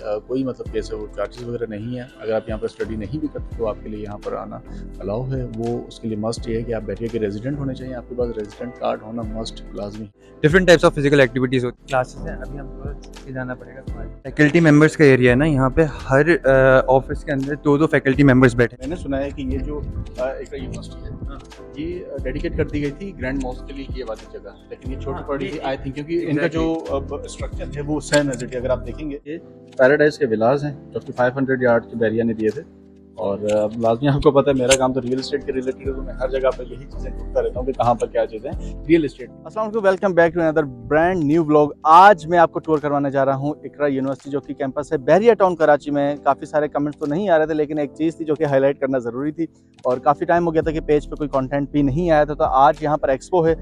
कोई मतलब कैसे वो चार्जेस वगैरह नहीं है। अगर आप यहाँ पर स्टडी नहीं भी करते तो आपके लिए यहाँ पर आना अलाउ है। वो उसके लिए मस्ट ये है कि आप बैठिए कि रेजिडेंट होने चाहिए, आपके पास रेजिडेंट कार्ड होना मस्ट लाजमी। Different types of physical activities होती हैं, क्लासेस हैं। अभी हमको सीधे जाना पड़ेगा। फैकल्टी मेंबर्स का एरिया है ना, यहाँ पे हर ऑफिस के अंदर दो फैकल्टी मेंबर्स बैठे हैं। मैंने सुना है कि ये जो एक यूनिवर्सिटी है ये डेडिकेट कर दी गई थी ग्रैंड मॉस्क के लिए ये वाली जगह, लेकिन ये छोटी पड़ी थी आई थिंक, क्योंकि इनका जो स्ट्रक्चर है वो सेम है। अगर आप देखेंगे ये पैराडाइज के विलास हैं जो कि 500 यार्ड के बैरिया ने दिए थे। और अब लाजमी आपको पता है मेरा काम तो रियल एस्टेट के रिलेटेड है, तो मैं हर जगह पर यही चीज़ें ढूंढता रहता हूँ कि कहाँ पर क्या चीज़ें रियल एस्टेट। अस्सलाम वालेकुम, welcome back to another brand new vlog. आज मैं आपको टूर करवाने जा रहा हूँ इकरा यूनिवर्सिटी जो कि कैंपस है बैरिया टाउन कराची में। काफ़ी सारे कमेंट्स तो नहीं आ रहे थे, लेकिन एक चीज़ थी जो कि हाईलाइट करना ज़रूरी थी और काफ़ी टाइम हो गया था कि पेज पे कोई कंटेंट भी नहीं आया था। तो आज यहाँ पर एक्सपो है।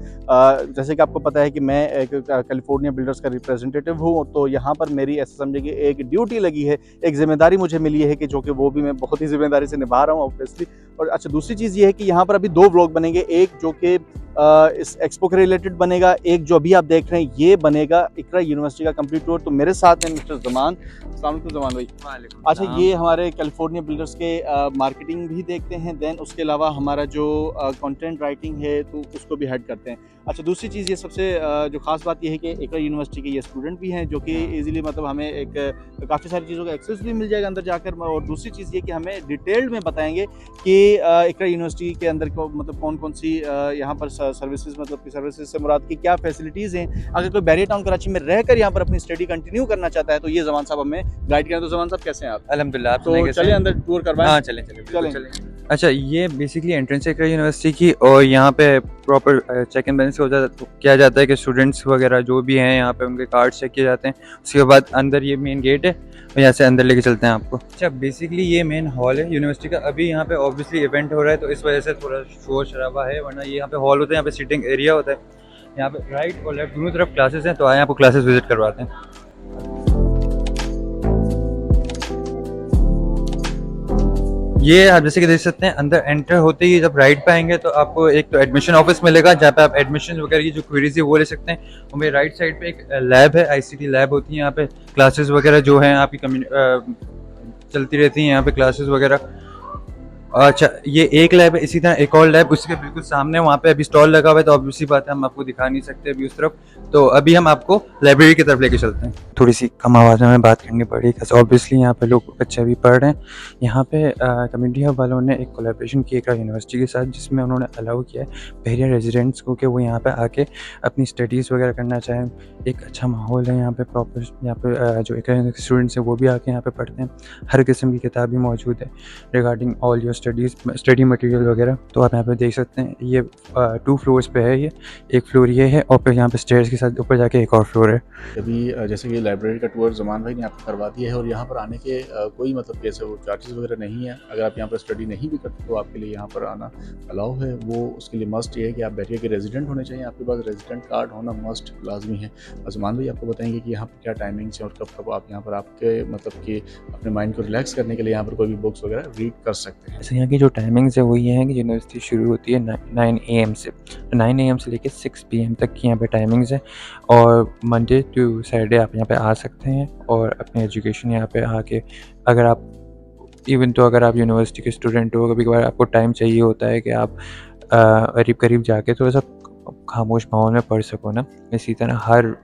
जैसे कि आपको पता है कि मैं एक कैलिफोर्निया बिल्डर्स का रिप्रेजेंटेटिव हूँ, तो यहाँ पर मेरी ऐसा समझे कि एक ड्यूटी लगी है, एक जिम्मेदारी मुझे मिली है कि जो कि वो भी मैं बहुत ही जिम्मेदारी से निभा रहा हूँ ऑब्वियसली। और अच्छा, दूसरी चीज़ ये है कि यहाँ पर अभी दो व्लॉग बनेंगे, एक जो कि इस एक्सपो के रिलेटेड बनेगा, एक जो अभी आप देख रहे हैं ये बनेगा इकरा यूनिवर्सिटी का कंप्लीट टूर। तो मेरे साथ हैं मिस्टर जमान। अस्सलाम वालेकुम जमान भाई। अच्छा, ये हमारे कैलिफोर्निया बिल्डर्स के मार्केटिंग भी देखते हैं, देन उसके अलावा हमारा जो कंटेंट राइटिंग है तो उसको भी हेड करते हैं। अच्छा, दूसरी चीज़ ये सबसे जो खास बात ये है कि इकरा यूनिवर्सिटी के ये स्टूडेंट भी हैं जो कि इजीली मतलब हमें एक काफ़ी सारी चीज़ों का एक्सेस भी मिल जाएगा अंदर जाकर। और दूसरी चीज़ ये कि हमें डिटेल्ड में बताएंगे कि इकरा यूनिवर्सिटी के अंदर को मतलब कौन कौन सी यहाँ पर सर्विसेज, मतलब कि सर्विसेज से मुराद की क्या फैसिलिटीज़ हैं। अगर कोई बैरिया टाउन कराची में रहकर यहाँ पर अपनी स्टडी कंटिन्यू करना चाहता है तो ये जमान साहब हमें गाइड करें। तो जमान साहब कैसे हैं आप? अल्हम्दुलिल्लाह, आप तो चलिए अंदर टूर करवाएं। हाँ, चलें चलें। अच्छा, ये बेसिकली एंट्रेंस है इकरा यूनिवर्सिटी की, और यहाँ पे प्रॉपर चेक एंड बैलेंस किया जाता है कि स्टूडेंट्स वगैरह जो भी हैं यहाँ पे उनके कार्ड चेक किए जाते हैं। उसके बाद अंदर ये मेन गेट है और यहाँ से अंदर लेके चलते हैं आपको। अच्छा, बेसिकली ये मेन हॉल है यूनिवर्सिटी का। अभी यहाँ पे ऑब्वियसली इवेंट हो रहा है तो इस वजह से थोड़ा शोर शराबा है, वरना ये यहाँ पे हॉल होता है, यहाँ पे सीटिंग एरिया होता है। यहाँ पे राइट और लेफ्ट दोनों तरफ क्लासेस हैं, तो आए आपको क्लासेस विजिट करवाते हैं। ये आप जैसे कि देख सकते हैं, अंदर एंटर होते ही जब राइट पे आएंगे तो आपको एक तो एडमिशन ऑफिस मिलेगा जहाँ पे आप एडमिशन वगैरह की जो क्वेरीज है वो ले सकते हैं। और मेरे राइट साइड पे एक लैब है, आईसीटी लैब होती है यहाँ पे। क्लासेस वगैरह जो हैं आपकी चलती रहती हैं यहाँ पे क्लासेस वगैरह। अच्छा, ये एक लैब है, इसी तरह एक और लैब उसके बिल्कुल सामने, वहाँ पे अभी स्टॉल लगा हुआ है तो ऑब्वियसली बात है हम आपको दिखा नहीं सकते अभी उस तरफ। तो अभी हम आपको लाइब्रेरी की तरफ लेके चलते हैं। थोड़ी सी कम आवाज़ में बात करनी पड़ी क्योंकि ऑब्वियसली यहाँ पे लोग बच्चे भी पढ़ रहे हैं। यहाँ पे कम्युनिटी हब वालों ने एक कोलैबोरेशन की इकरा यूनिवर्सिटी के साथ, जिसमें उन्होंने अलाउ किया है बैरिया रेजिडेंट्स को कि वो यहाँ पे आके अपनी स्टडीज़ वगैरह करना चाहें। एक अच्छा माहौल है यहाँ पे, प्रॉपर यहाँ पे जो इकरा स्टूडेंट्स हैं वो भी आके यहाँ पे पढ़ते हैं। हर किस्म की किताब भी मौजूद है regarding all your study material वगैरह। तो आप यहाँ पे देख सकते हैं ये 2 फ्लोर्स पे है। ये एक फ्लोर ये है और फिर यहाँ पे स्टेयर्स के साथ ऊपर जाके एक और फ्लोर है। अभी जैसे कि लाइब्रेरी का टूर जमान भाई ने आपको करवा दिया है और यहाँ पर आने के कोई मतलब कैसे वो चार्जेस वगैरह नहीं है। अगर आप यहाँ पर स्टडी नहीं भी करते तो आपके लिए यहाँ पर आना अलाउ है। वो उसके लिए मस्ट ये है कि आप बैठिए कि रेजिडेंट होने चाहिए, आपके पास रेजिडेंट कार्ड होना मस्ट लाजमी है। और जमान भाई आपको बताएंगे कि यहाँ पर क्या टाइमिंग्स हैं और कब कब आप यहाँ पर आपके मतलब कि अपने माइंड को रिलैक्स करने के लिए यहाँ पर कोई भी बुक्स वगैरह रीड कर सकते हैं। यहाँ की जो टाइमिंग्स है वो ये है कि यूनिवर्सिटी शुरू होती है 9 AM से, 9 AM से लेकर 6 PM तक की यहाँ पे टाइमिंग्स है। और मंडे टू सैटरडे आप यहाँ पे आ सकते हैं और अपनी एजुकेशन यहाँ पे आके, अगर आप अगर आप यूनिवर्सिटी के स्टूडेंट हो, कभी कभार आपको टाइम चाहिए होता है कि आप करीब करीब जाके थोड़ा सा खामोश माहौल में पढ़ सको ना। इसी तरह हर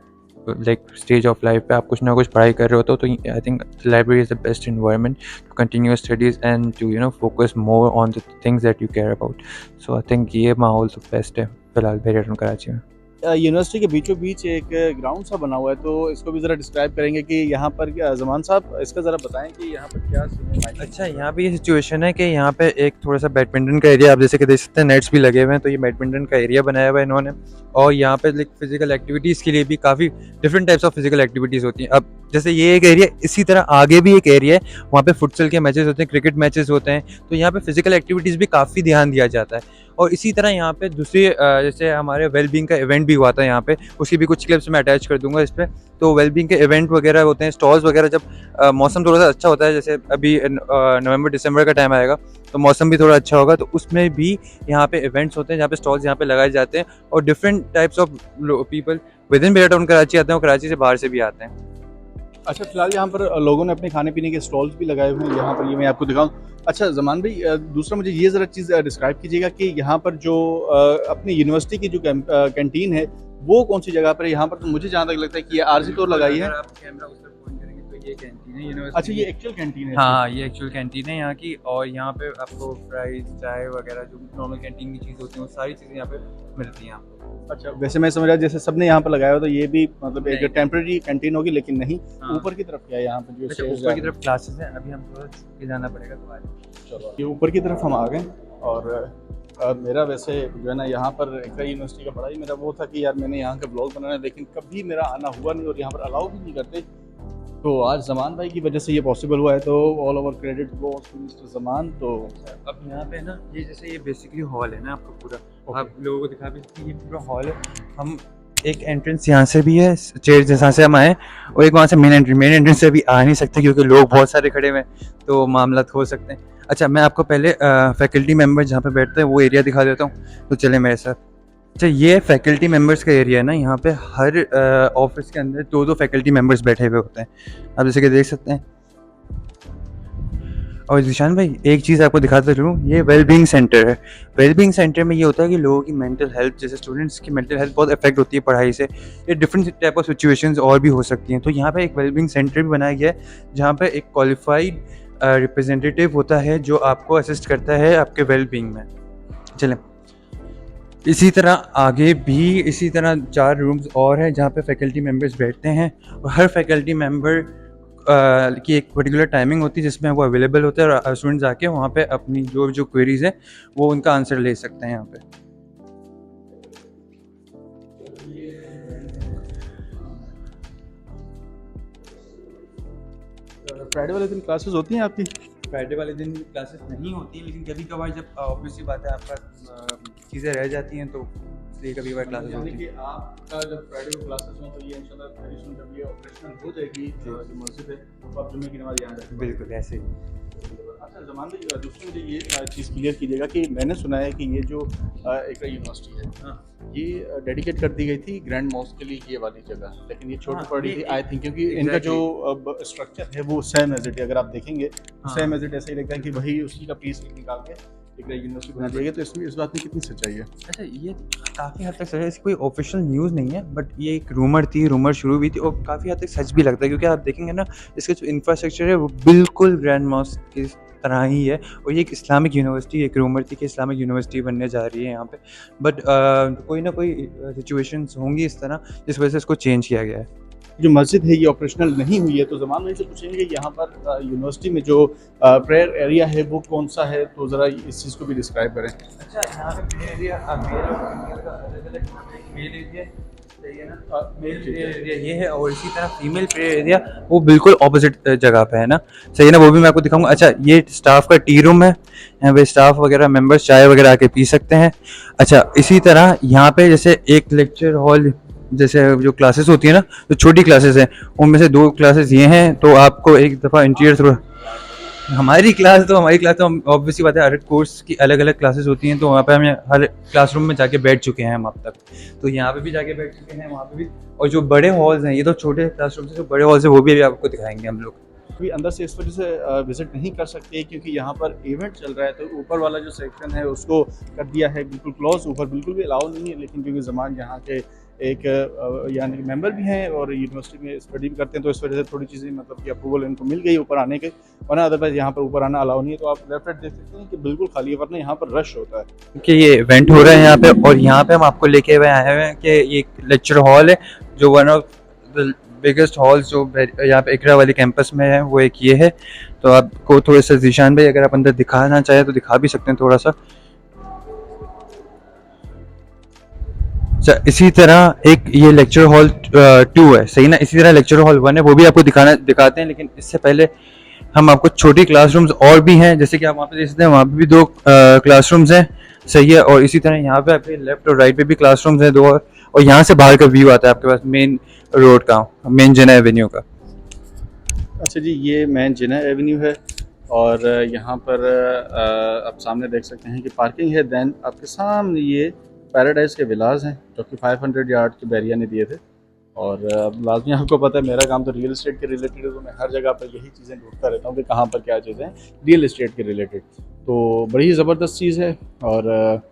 स्टेज ऑफ लाइफ पे आप कुछ ना कुछ पढ़ाई कर रहे हो तो I think library is the best environment to continue studies and to focus more on the things that you care about. So I think ये माहौल तो बेस्ट है फिलहाल बैरिया टाउन कराची में। यूनिवर्सिटी के बीचों बीच एक ग्राउंड सा बना हुआ है, तो इसको भी ज़रा डिस्क्राइब करेंगे कि यहाँ पर जमान साहब इसका ज़रा बताएं कि यहाँ पर क्या सीन है। अच्छा, यहाँ पे ये सिचुएशन है कि यहाँ पे एक थोड़ा सा बैडमिंटन का एरिया आप जैसे कि देख सकते हैं, नेट्स भी लगे हुए हैं, तो ये बैडमिंटन का एरिया बनाया हुआ है इन्होंने। और यहाँ पे फिजिकल एक्टिविटीज़ के लिए भी काफ़ी different types of physical activities होती हैं। अब जैसे ये एक एरिया, इसी तरह आगे भी एक एरिया है, वहाँ पे फुटसल के मैचेस होते हैं, क्रिकेट मैचेस होते हैं, तो यहाँ पे फिजिकल एक्टिविटीज़ भी काफ़ी ध्यान दिया जाता है। और इसी तरह यहाँ पे दूसरी जैसे हमारे वेलबींग का इवेंट भी हुआ था यहाँ पे, उसकी भी कुछ क्लिप्स मैं अटैच कर दूंगा इस पर। तो वेलबींग के इवेंट वगैरह होते हैं, स्टॉल्स वगैरह, जब मौसम थोड़ा सा अच्छा होता है, जैसे अभी नवंबर दिसंबर का टाइम आएगा तो मौसम भी थोड़ा अच्छा होगा, तो उसमें भी यहाँ पे इवेंट्स होते हैं जहाँ पे स्टॉल्स यहाँ पे लगाए जाते हैं। और different types of people within Bahria Town Karachi आते हैं और कराची से बाहर से भी आते हैं। अच्छा, फिलहाल यहाँ पर लोगों ने अपने खाने पीने के स्टॉल्स भी लगाए हुए हैं, यहाँ पर ये मैं आपको दिखाऊँ। अच्छा ज़मान भाई, दूसरा मुझे ये ज़रा चीज़ डिस्क्राइब कीजिएगा कि यहाँ पर जो अपनी यूनिवर्सिटी की जो कैंटीन है, वो कौन-सी जगह पर है? यहाँ पर तो मुझे जहाँ तक लगता है कि ये आरज़ी तौर लगाई है। अगर आप कैमरा उस तरफ पॉइंट करेंगे तो ये कैंटीन है अच्छा, यूनिवर्सिटी ये की। एक्चुअल कैंटीन है हाँ, इसकी? ये एक्चुअल कैंटीन है यहाँ की, और यहाँ पे आपको फ्राइज़, चाय वगैरह जो नॉर्मल कैंटीन की चीज़ होती हैं, वो सारी चीज़ें यहाँ पे मिलती हैं आपको। अच्छा, वैसे मैं समझ रहा जैसे सबने यहाँ पर लगाया हो तो ये भी मतलब एक नहीं, टेम्परेरी कैंटीन होगी, लेकिन नहीं। हाँ। ऊपर की तरफ क्या है यहाँ पे जो अच्छा, स्टेयर्स जा ऊपर की रहे हैं? तरफ क्लासेस हैं, अभी हम थोड़ा छुप के जाना पड़ेगा तो आज। चलो, ये ऊपर की तरफ हम आ गए। और मेरा वैसे जो है ना यहाँ पर इकरा यूनिवर्सिटी का बड़ा ही मेरा वो था कि यार मैंने यहाँ का ब्लॉग बनाना है, लेकिन कभी मेरा आना हुआ नहीं और यहाँ पर अलाउ भी नहीं करते। तो आज ज़मान भाई की वजह से ये पॉसिबल हुआ है, तो all over credit goes to mister Zaman. तो अब यहाँ पे ना ये जैसे ये बेसिकली हॉल है ना आपको पूरा, ओके। आप लोगों को दिखा भी सकते हैं, ये पूरा हॉल है। हम एक एंट्रेंस यहाँ से भी है, चेयर जहाँ से हम आए, और एक वहाँ से मेन एंट्रेंस से भी आ नहीं सकते क्योंकि लोग बहुत सारे खड़े हुए हैं, तो मामला हो सकते हैं। अच्छा, मैं आपको पहले फैकल्टी मेंबर जहाँ पे बैठते हैं वो एरिया दिखा देता हूँ, तो चले मेरे साथ। अच्छा, ये फैकल्टी मेंबर्स का एरिया है ना, यहाँ पे हर ऑफिस के अंदर दो फैकल्टी मेंबर्स बैठे हुए होते हैं, आप जैसे कि देख सकते हैं। और जिशान भाई, एक चीज़ आपको दिखाता चलूँ, ये वेलबींग सेंटर है। वेलबींग सेंटर में ये होता है कि लोगों की मेंटल हेल्थ, जैसे स्टूडेंट्स की मेंटल हेल्थ बहुत अफेक्ट होती है पढ़ाई से, ये डिफरेंट टाइप ऑफ सिचुएशंस और भी हो सकती हैं। तो यहाँ पे एक वेलबींग सेंटर भी बनाया गया है, जहाँ पे एक क्वालिफाइड रिप्रेजेंटेटिव होता है जो आपको असिस्ट करता है आपके वेलबींग में। चलें, इसी तरह आगे भी इसी तरह 4 रूम्स और हैं जहाँ पे फैकल्टी मेंबर्स बैठते हैं, और हर फैकल्टी मेंबर की एक पर्टिकुलर टाइमिंग होती है जिसमें वो अवेलेबल होते हैं, और स्टूडेंट्स आके वहाँ पे अपनी जो क्वेरीज है वो उनका आंसर ले सकते हैं यहाँ पे। फ्राइडे वाले दिन क्लासेस होती हैं आपकी? फ्राइडे वाले दिन क्लासेस नहीं होती, लेकिन कभी कभार जब ऑब्वियसली बात है आपका चीज़ें रह जाती हैं तो इसलिए कभी कभार क्लासेस यानी होती कि हैं। आपका जब फ्राइडे को क्लासेस हो तो ये इंशाल्लाह वेरी सून जब ये ऑपरेशनल हो जाएगी जो मस्जिद है, तो आप जुम्मे की नमाज़ यहाँ जाएंगे। बिल्कुल ऐसे ही। अच्छा ज़मान भाई, दूसरी मुझे ये चीज़ क्लियर कीजिएगा कि मैंने सुना है कि ये जो इकरा यूनिवर्सिटी है, हाँ, ये डेडिकेट कर दी गई थी ग्रैंड मॉस्क के लिए, ये वाली जगह, लेकिन ये छोटी हाँ, पड़ी ये थी आई थिंक, क्योंकि इनका जो स्ट्रक्चर है वो सेम एज इट है। अगर आप देखेंगे हाँ। सेम एज इट ऐसा ही लगता है कि वही उसी का पीस निकाल के एक यूनिवर्सिटी बना दिया गया। तो इसमें इस बात में कितनी सच्चाई है? अच्छा, ये काफ़ी हद तक सच है, इसकी कोई ऑफिशियल न्यूज़ नहीं है, बट ये एक रूमर थी, रूमर शुरू हुई थी, और काफ़ी हद तक सच भी लगता है क्योंकि आप देखेंगे ना, इसका जो इंफ्रास्ट्रक्चर है वो बिल्कुल ग्रैंड मॉस्क की तरह ही है, और ये एक इस्लामिक यूनिवर्सिटी, एक रूमर थी कि इस्लामिक यूनिवर्सिटी बनने जा रही है यहाँ पे, बट कोई ना कोई सिचुएशंस होंगी इस तरह जिस वजह से इसको चेंज किया गया है। जो मस्जिद है ये ऑपरेशनल नहीं हुई है, तो ज़मान भाई से पूछेंगे यहाँ पर यूनिवर्सिटी में जो प्रेयर एरिया है वो कौन सा है, तो ज़रा इस चीज़ को भी डिस्क्राइब करें। अच्छा, यहाँ पे मेल एरिया, मेल और फीमेल का अलग-अलग मेल एरिया, सही है ना? मेल प्रेयर एरिया ये है, और इसी तरह फीमेल प्रेयर एरिया वो बिल्कुल ऑपोजिट जगह पे है ना, सही है ना? वो भी मैं आपको दिखाऊंगा। अच्छा, ये स्टाफ का टी रूम है, यहाँ पे स्टाफ वगैरह मेंबर्स चाय वगैरह आके पी सकते हैं। अच्छा, इसी तरह यहाँ पे जैसे एक लेक्चर हॉल, जैसे जो क्लासेस होती है ना, जो छोटी क्लासेस हैं उनमें से 2 क्लासेस ये हैं, तो आपको एक दफ़ा इंटीरियर थ्रू हमारी क्लास तो ऑब्वियसली बात है, हर कोर्स की अलग अलग क्लासेस होती हैं, तो वहाँ पे हम हर क्लासरूम में जाके बैठ चुके हैं हम अब तक, तो यहाँ पे भी जाके बैठ चुके हैं, वहाँ पे भी। और जो बड़े हॉल्स हैं, ये तो छोटे क्लासरूम से, जो बड़े हॉल्स हैं वो भी अभी आपको दिखाएंगे हम लोग। अभी अंदर से इस वजह से विजिट नहीं कर सकते क्योंकि यहाँ पर इवेंट चल रहा है, तो ऊपर वाला जो सेक्शन है उसको कर दिया है बिल्कुल क्लोज, ऊपर बिल्कुल भी अलाउ नहीं है। लेकिन क्योंकि ज़मान यहाँ के एक यानी कि मेंबर भी हैं और यूनिवर्सिटी में स्टडी भी करते हैं, तो इस वजह से थोड़ी चीज़ें मतलब कि अप्रूवल इनको मिल गई ऊपर आने के, वरना अदरवाइज यहाँ पर ऊपर आना अलाउ नहीं है। तो आप लेफ्ट राइट देख सकते हैं कि बिल्कुल खाली है, वरना यहाँ पर रश होता है। कि ये इवेंट हो रहा है यहाँ पे, और यहाँ पे हम आपको लेके हुए आए हैं कि ये लेक्चर हॉल है, जो one of the biggest halls जो यहाँ पे इकरा वाली कैंपस में है, वो एक ये है। तो आपको थोड़ा सा जीशान भाई, अगर आप अंदर दिखाना चाहें तो दिखा भी सकते हैं थोड़ा सा। अच्छा, इसी तरह एक ये लेक्चर हॉल 2 है, सही ना? इसी तरह लेक्चर हॉल 1 है, वो भी आपको दिखाते हैं, लेकिन इससे पहले हम आपको छोटी क्लासरूम्स और भी हैं, जैसे कि आप वहाँ पे देख सकते हैं, वहाँ पे भी 2 क्लासरूम्स हैं, सही है। और इसी तरह यहाँ पे आपके लेफ्ट और राइट पे भी क्लासरूम्स हैं 2 और यहाँ से बाहर का व्यू आता है आपके पास मेन रोड का, मेन जिना एवेन्यू का। अच्छा जी, ये मेन जिना एवेन्यू है और यहाँ पर आप सामने देख सकते हैं कि पार्किंग है। दैन आपके सामने ये पैराडाइज के विलाज हैं जो कि 500 यार्ड के बैरिया ने दिए थे। और लाजमी आपको पता है मेरा काम तो रियल इस्टेट के रिलेटेड है, तो मैं हर जगह पर यही चीज़ें ढूंढता रहता हूँ कि कहाँ पर क्या चीज़ें हैं रियल इस्टेट के रिलेटेड। तो बड़ी ज़बरदस्त चीज़ है। और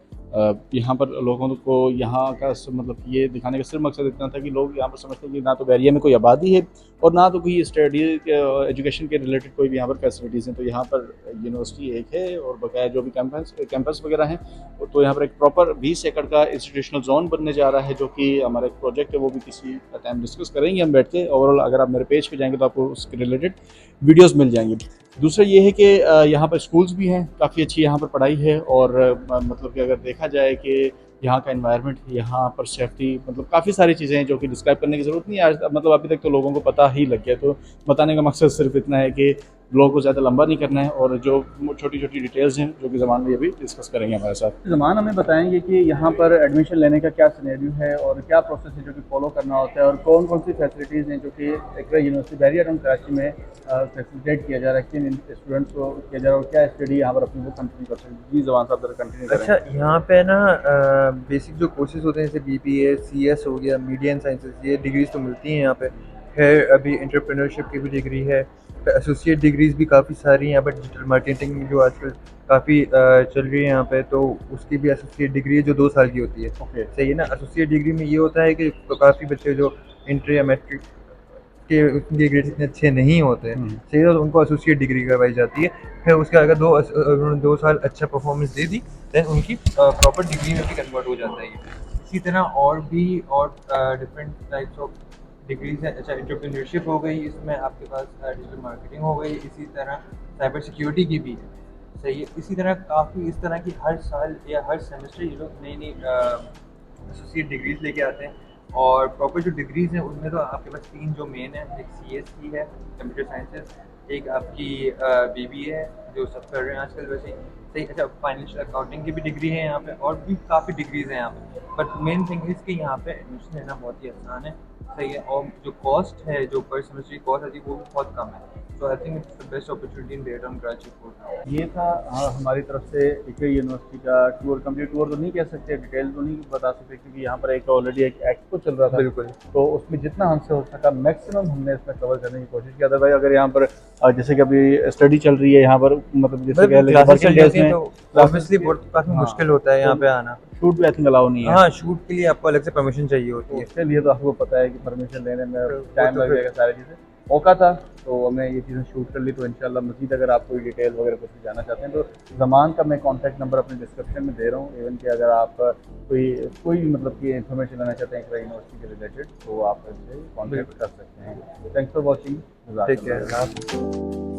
यहाँ पर लोगों को यहाँ का मतलब ये दिखाने का सिर्फ मकसद इतना था कि लोग यहाँ पर समझते हैं कि ना तो बैरिया में कोई आबादी है और ना तो कोई स्टडी एजुकेशन के रिलेटेड कोई भी यहाँ पर फैसिलिटीज़ हैं। तो यहाँ पर यूनिवर्सिटी एक है और बकाया जो भी कैंपस वगैरह हैं, तो यहाँ पर एक प्रॉपर 20 एकड़ का इंस्टीट्यूशनल जोन बनने जा रहा है, जो कि हमारा एक प्रोजेक्ट है, वो भी किसी टाइम डिस्कस करेंगे हम बैठ के। ओवरऑल अगर आप मेरे पेज पे जाएंगे तो आपको उसके रिलेटेड वीडियोस मिल जाएंगी। दूसरा ये है कि यहाँ पर स्कूल्स भी हैं, काफ़ी अच्छी यहाँ पर पढ़ाई है। और मतलब कि अगर देखा जाए कि यहाँ का एनवायरनमेंट, यहाँ पर सेफ्टी, मतलब काफ़ी सारी चीज़ें हैं जो कि डिस्क्राइब करने की ज़रूरत नहीं है आज, मतलब अभी तक तो लोगों को पता ही लग गया। तो बताने का मकसद सिर्फ इतना है कि लोगों को ज़्यादा लंबा नहीं करना है, और जो छोटी छोटी डिटेल्स हैं जो कि ज़मान भी अभी डिस्कस करेंगे हमारे साथ। ज़मान हमें बताएंगे कि यहाँ पर एडमिशन लेने का क्या सिनेरियो है और क्या प्रोसेस है जो कि फॉलो करना होता है, और कौन कौन सी फैसिलिटीज़ हैं जो कि एक यूनिवर्सिटी बैरियर टाउन कराची में फैसिलिटेट किया जा रहा है, किन स्टूडेंट्स को किया जा रहा है, और क्या स्टडी यहाँ पर अपनी वो कंटिन्यू कर सकते हैं। जी जवान साहब जरा कंटिन्यू करें। अच्छा, यहाँ पे ना बेसिक जो कोर्सेज होते हैं जैसे BBA CS हो गया, मीडिया एंड साइंसेस, ये डिग्रीज तो मिलती हैं यहाँ पे। खैर अभी एंटरप्रेन्योरशिप की भी डिग्री है, एसोसिएट डिग्रीज भी काफ़ी सारी हैं यहाँ पर। डिजिटल मार्केटिंग जो आजकल काफ़ी चल रही है यहाँ पे, तो उसकी भी एसोसिएट डिग्री है जो 2 साल की होती है। ओके। सही है ना। एसोसिएट डिग्री में ये होता है कि तो काफ़ी बच्चे जो इंटर या मैट्रिक के उनके ग्रेड्स इतने अच्छे नहीं होते हैं, सही है, तो उनको एसोसिएट डिग्री करवाई जाती है। फिर उसके अगर उन्होंने 2 साल अच्छा परफॉर्मेंस दे दी, देन उनकी प्रॉपर डिग्री में भी कन्वर्ट हो जाता है ये। इसी तरह और भी और डिफरेंट टाइप्स ऑफ डिग्रीज हैं। अच्छा, एंटरप्रेन्योरशिप हो गई, इसमें आपके पास डिजिटल मार्केटिंग हो गई, इसी तरह साइबर सिक्योरिटी की भी है। सही है। इसी तरह काफ़ी इस तरह की हर साल या हर सेमेस्टर ये लोग नई नई एसोसिएट डिग्रीज लेके आते हैं। और प्रॉपर जो डिग्रीज हैं उनमें तो आपके पास 3 जो मेन है, एक CS की है कंप्यूटर साइंसेस, एक आपकी BBA है जो सब कर रहे हैं आजकल वैसे ही। सही। अच्छा, फाइनेंशियल अकाउंटिंग की भी डिग्री है यहाँ पे, और भी काफ़ी डिग्रीज हैं यहाँ पे। बट मेन थिंग इज़ कि यहाँ पे एडमिशन लेना बहुत ही आसान है। सही है। और जो कॉस्ट है, जो पर सेमेस्टर की कॉस्ट आती है, वो भी बहुत कम है। So I think it's the best opportunity in data on graduate course. ये था हमारी तरफ से एक यूनिवर्सिटी का टूर। कंप्लीट टूर तो नहीं कह सकते, डिटेल तो नहीं बता सकते, क्योंकि यहाँ पर एक ऑलरेडी एक एक्सपो चल रहा था। बिल्कुल। तो उसमें जितना हमसे हो सका मैक्सिमम हमने इसमें कवर करने की कोशिश किया था। भाई अगर यहाँ पर जैसे कि अभी स्टडी चल रही है यहाँ पर, मतलब जैसे कह लें क्लासेस चल वर्किंग डेज जाती हैं में, तो ऑब्वियसली बहुत काफ़ी हाँ, मुश्किल होता है यहाँ पे आना। शूट भी आई थिंक अलाउ नहीं है। हाँ, शूट के लिए आपको अलग से परमिशन चाहिए तो होती है। उसके लिए तो आपको पता है कि परमिशन लेने में वो टाइम तो लग फिर जाएगा, सारी चीज़ें। मौका था तो हमने ये चीज़ें शूट कर ली। तो इंशाल्लाह मज़ीद अगर आप कोई डिटेल वगैरह कुछ भी जानना चाहते हैं तो ज़मान का मैं कॉन्टैक्ट नंबर अपने डिस्क्रिप्शन में दे रहा हूँ। इवन कि अगर आप कोई मतलब कि इन्फॉर्मेशन लेना चाहते हैं यूनिवर्सिटी के रिलेटेड, तो आप इनसे कॉन्टैक्ट कर सकते हैं। Thanks for watching. ठीक है।